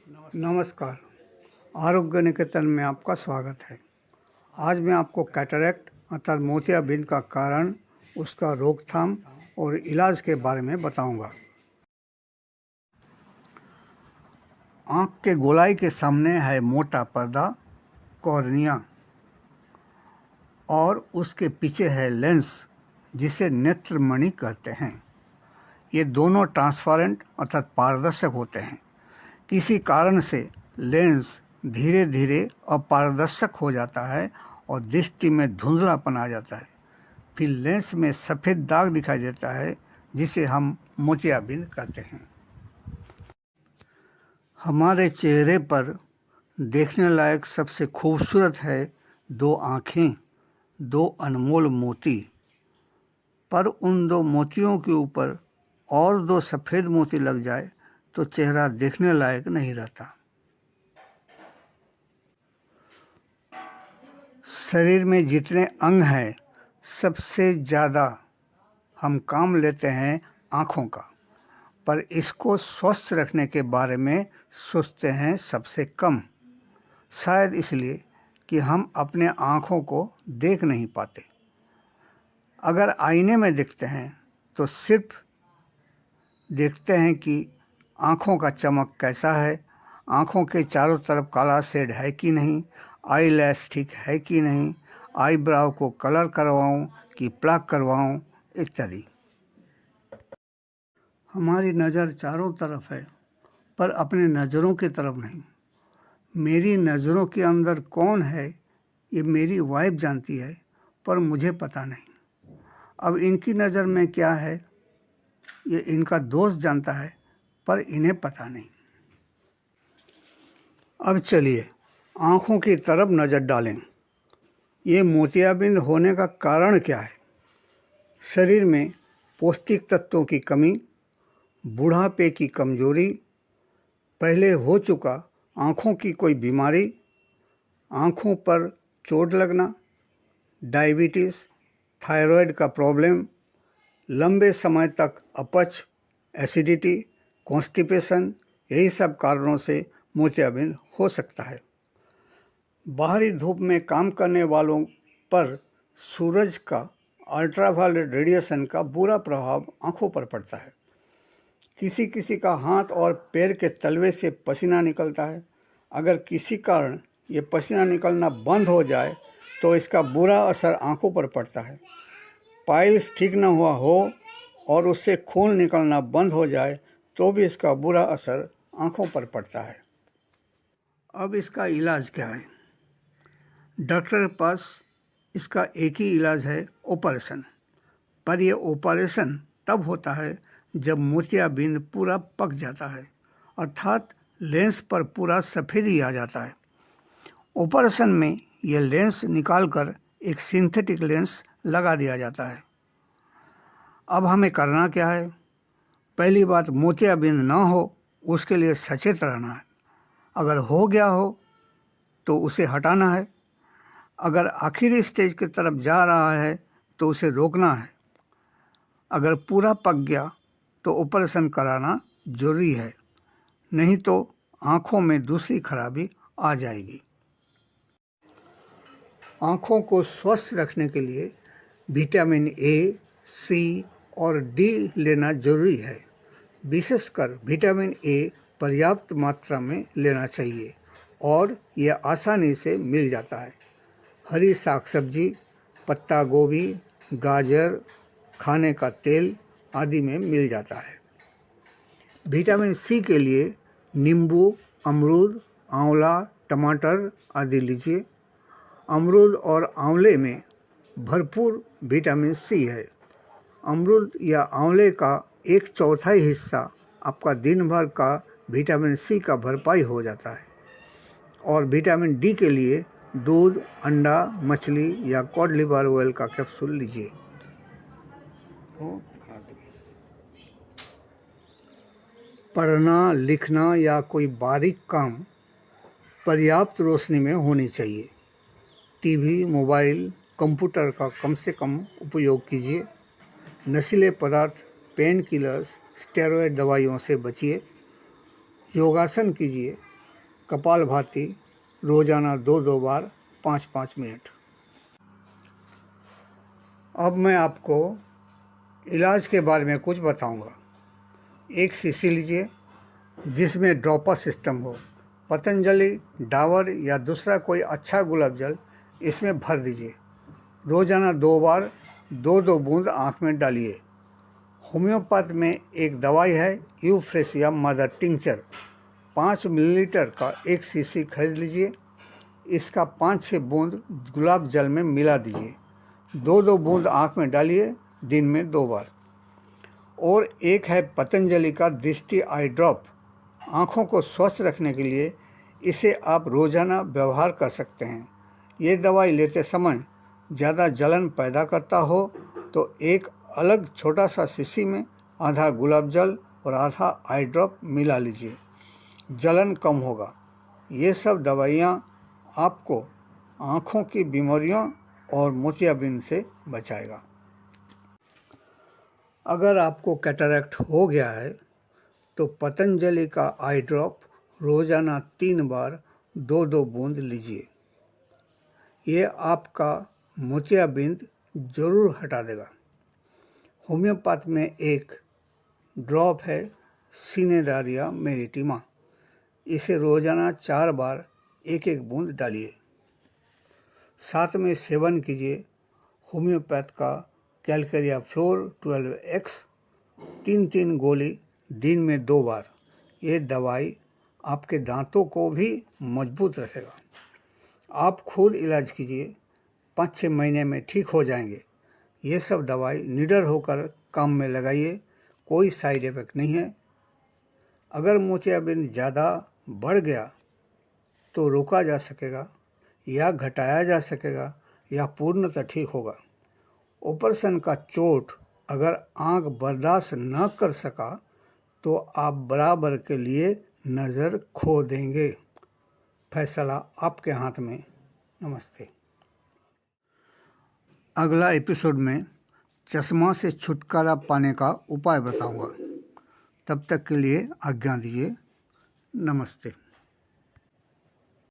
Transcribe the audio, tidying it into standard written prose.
नमस्कार। आरोग्य निकेतन में आपका स्वागत है। आज मैं आपको कैटरेक्ट अर्थात मोतियाबिंद का कारण, उसका रोकथाम और इलाज के बारे में बताऊंगा। आँख के गोलाई के सामने है मोटा पर्दा कॉर्निया और उसके पीछे है लेंस जिसे नेत्रमणि कहते हैं। ये दोनों ट्रांसपेरेंट अर्थात पारदर्शक होते हैं। किसी कारण से लेंस धीरे धीरे अपारदर्शक हो जाता है और दृष्टि में धुंधलापन आ जाता है। फिर लेंस में सफ़ेद दाग दिखाई देता है जिसे हम मोतियाबिंद कहते हैं। हमारे चेहरे पर देखने लायक सबसे खूबसूरत है दो आँखें, दो अनमोल मोती। पर उन दो मोतियों के ऊपर और दो सफ़ेद मोती लग जाए तो चेहरा देखने लायक नहीं रहता। शरीर में जितने अंग हैं सबसे ज़्यादा हम काम लेते हैं आँखों का, पर इसको स्वस्थ रखने के बारे में सोचते हैं सबसे कम। शायद इसलिए कि हम अपने आँखों को देख नहीं पाते। अगर आईने में देखते हैं तो सिर्फ देखते हैं कि आँखों का चमक कैसा है, आँखों के चारों तरफ काला शेड है कि नहीं, आई लैश ठीक है कि नहीं, आईब्राव को कलर करवाऊं कि प्लग करवाऊं इत्यादि। हमारी नज़र चारों तरफ है पर अपने नज़रों की तरफ नहीं। मेरी नज़रों के अंदर कौन है ये मेरी वाइफ जानती है पर मुझे पता नहीं। अब इनकी नज़र में क्या है ये इनका दोस्त जानता है पर इन्हें पता नहीं। अब चलिए आँखों की तरफ नज़र डालें। ये मोतियाबिंद होने का कारण क्या है? शरीर में पौष्टिक तत्वों की कमी, बुढ़ापे की कमजोरी, पहले हो चुका आँखों की कोई बीमारी, आँखों पर चोट लगना, डायबिटीज़, थायराइड का प्रॉब्लम, लंबे समय तक अपच, एसिडिटी, कॉन्स्टिपेशन, यही सब कारणों से मोतियाबिंद हो सकता है। बाहरी धूप में काम करने वालों पर सूरज का अल्ट्रावायलेट रेडिएशन का बुरा प्रभाव आँखों पर पड़ता है। किसी किसी का हाथ और पैर के तलवे से पसीना निकलता है। अगर किसी कारण ये पसीना निकलना बंद हो जाए तो इसका बुरा असर आँखों पर पड़ता है। पाइल्स ठीक न हुआ हो और उससे खून निकलना बंद हो जाए तो भी इसका बुरा असर आँखों पर पड़ता है। अब इसका इलाज क्या है? डॉक्टर के पास इसका एक ही इलाज है, ऑपरेशन। पर यह ऑपरेशन तब होता है जब मोतियाबिंद पूरा पक जाता है अर्थात लेंस पर पूरा सफ़ेदी आ जाता है। ऑपरेशन में यह लेंस निकालकर एक सिंथेटिक लेंस लगा दिया जाता है। अब हमें करना क्या है? पहली बात, मोतियाबिंद ना हो उसके लिए सचेत रहना है। अगर हो गया हो तो उसे हटाना है। अगर आखिरी स्टेज की तरफ जा रहा है तो उसे रोकना है। अगर पूरा पक गया तो ऑपरेशन कराना जरूरी है, नहीं तो आँखों में दूसरी खराबी आ जाएगी। आँखों को स्वस्थ रखने के लिए विटामिन ए, सी और डी लेना जरूरी है। विशेषकर विटामिन ए पर्याप्त मात्रा में लेना चाहिए और यह आसानी से मिल जाता है। हरी साग सब्जी, पत्ता गोभी, गाजर, खाने का तेल आदि में मिल जाता है। विटामिन सी के लिए नींबू, अमरूद, आंवला, टमाटर आदि लीजिए। अमरूद और आंवले में भरपूर विटामिन सी है। अमरूद या आंवले का 1/4 हिस्सा आपका दिन भर का विटामिन सी का भरपाई हो जाता है। और विटामिन डी के लिए दूध, अंडा, मछली या कॉड लिवर ऑयल का कैप्सूल लीजिए। पढ़ना, लिखना या कोई बारीक काम पर्याप्त रोशनी में होनी चाहिए। टीवी, मोबाइल, कंप्यूटर का कम से कम उपयोग कीजिए। नशीले पदार्थ, पेन किलर्स, स्टेरॉयड दवाइयों से बचिए। योगासन कीजिए कपालभाति रोज़ाना 2-2 बार 5-5 मिनट। अब मैं आपको इलाज के बारे में कुछ बताऊंगा। एक शीशी लीजिए जिसमें ड्रॉपर सिस्टम हो। पतंजलि, डाबर या दूसरा कोई अच्छा गुलाब जल इसमें भर दीजिए। रोज़ाना 2 बार 2-2 बूंद आँख में डालिए। होम्योपैथ में एक दवाई है यूफ्रेसिया मदर टिंचर, 5 मिलीलीटर का एक शीशी खरीद लीजिए। इसका 5-6 बूंद गुलाब जल में मिला दीजिए। 2-2 बूंद आँख में डालिए, दिन में 2 बार। और एक है पतंजलि का दृष्टि आई ड्रॉप, आँखों को स्वस्थ रखने के लिए इसे आप रोज़ाना व्यवहार कर सकते हैं। ये दवाई लेते समय ज़्यादा जलन पैदा करता हो तो एक अलग छोटा सा शीशी में आधा गुलाब जल और आधा आई ड्रॉप मिला लीजिए, जलन कम होगा। ये सब दवाइयाँ आपको आँखों की बीमारियों और मोतियाबिंद से बचाएगा। अगर आपको कैटरैक्ट हो गया है तो पतंजलि का आई ड्रॉप रोज़ाना 3 बार 2-2 बूंद लीजिए। ये आपका मोतियाबिंद ज़रूर हटा देगा। होम्योपैथ में एक ड्रॉप है सिनेरारिया मेरिटिमा, इसे रोज़ाना 4 बार 1-1 बूंद डालिए। साथ में सेवन कीजिए होम्योपैथ का कैलकेरिया फ्लोर 12X, 3-3 गोली दिन में 2 बार। ये दवाई आपके दांतों को भी मजबूत रखेगा। आप खुद इलाज कीजिए, 5-6 महीने में ठीक हो जाएंगे। ये सब दवाई निडर होकर काम में लगाइए, कोई साइड इफ़ेक्ट नहीं है। अगर मोतियाबिंद ज़्यादा बढ़ गया तो रोका जा सकेगा या घटाया जा सकेगा या पूर्णतः ठीक होगा। ऑपरेशन का चोट अगर आँख बर्दाश्त न कर सका तो आप बराबर के लिए नज़र खो देंगे। फैसला आपके हाथ में। नमस्ते। अगला एपिसोड में चश्मा से छुटकारा पाने का उपाय बताऊंगा। तब तक के लिए आज्ञा दीजिए। नमस्ते।